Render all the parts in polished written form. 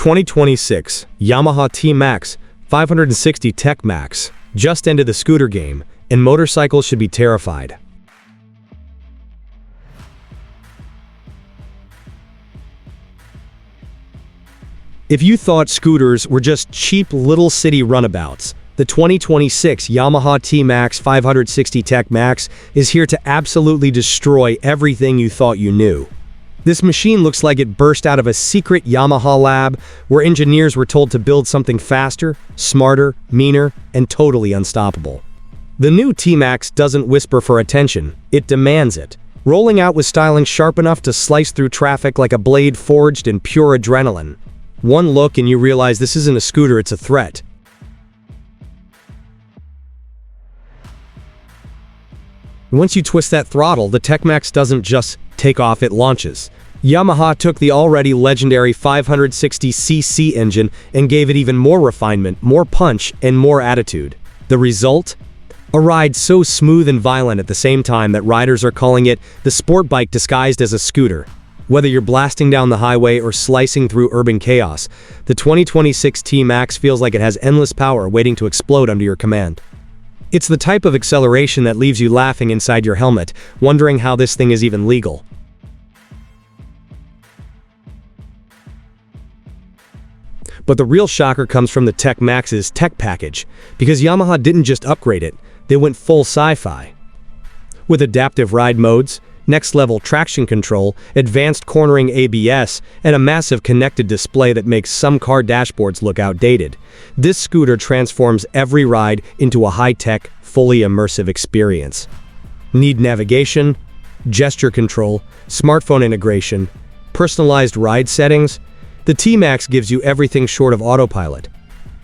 2026 Yamaha TMAX 560 Tech MAX just ended the scooter game, and motorcycles should be terrified. If you thought scooters were just cheap little city runabouts, the 2026 Yamaha TMAX 560 Tech MAX is here to absolutely destroy everything you thought you knew. This machine looks like it burst out of a secret Yamaha lab where engineers were told to build something faster, smarter, meaner, and totally unstoppable. The new TMAX doesn't whisper for attention, it demands it, rolling out with styling sharp enough to slice through traffic like a blade forged in pure adrenaline. One look and you realize this isn't a scooter, it's a threat. Once you twist that throttle, the Tech MAX doesn't just take off, it launches. Yamaha took the already legendary 560cc engine and gave it even more refinement, more punch, and more attitude. The result? A ride so smooth and violent at the same time that riders are calling it the sport bike disguised as a scooter. Whether you're blasting down the highway or slicing through urban chaos, the 2026 TMAX feels like it has endless power waiting to explode under your command. It's the type of acceleration that leaves you laughing inside your helmet, wondering how this thing is even legal. But the real shocker comes from the Tech MAX's tech package, because Yamaha didn't just upgrade it, they went full sci-fi. With adaptive ride modes, next-level traction control, advanced cornering ABS, and a massive connected display that makes some car dashboards look outdated, this scooter transforms every ride into a high-tech, fully immersive experience. Need navigation, gesture control, smartphone integration, personalized ride settings? The TMAX gives you everything short of autopilot.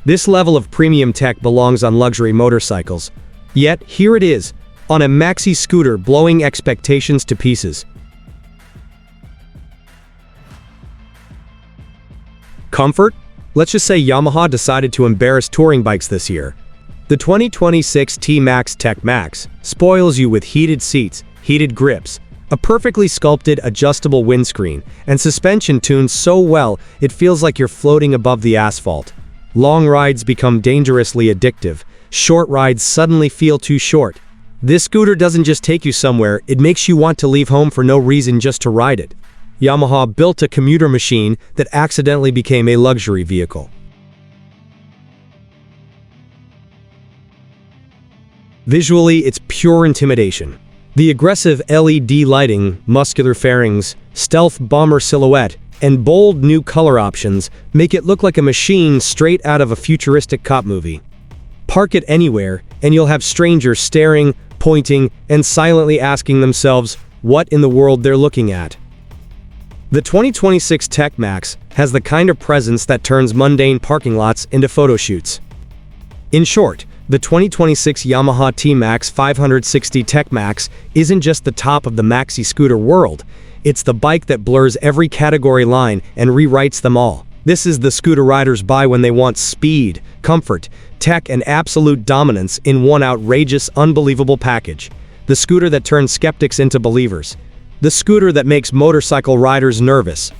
This level of premium tech belongs on luxury motorcycles. Yet, here it is, on a maxi-scooter blowing expectations to pieces. Comfort? Let's just say Yamaha decided to embarrass touring bikes this year. The 2026 TMAX Tech MAX spoils you with heated seats, heated grips, a perfectly sculpted adjustable windscreen, and suspension tuned so well it feels like you're floating above the asphalt. Long rides become dangerously addictive. Short rides suddenly feel too short. This scooter doesn't just take you somewhere, it makes you want to leave home for no reason just to ride it. Yamaha built a commuter machine that accidentally became a luxury vehicle. Visually, it's pure intimidation. The aggressive LED lighting, muscular fairings, stealth bomber silhouette, and bold new color options make it look like a machine straight out of a futuristic cop movie. Park it anywhere, and you'll have strangers staring, pointing, and silently asking themselves what in the world they're looking at. The 2026 Tech MAX has the kind of presence that turns mundane parking lots into photo shoots. In short, the 2026 Yamaha TMAX 560 Tech MAX isn't just the top of the maxi-scooter world, it's the bike that blurs every category line and rewrites them all. This is the scooter riders buy when they want speed, comfort, tech, and absolute dominance in one outrageous, unbelievable package. The scooter that turns skeptics into believers. The scooter that makes motorcycle riders nervous,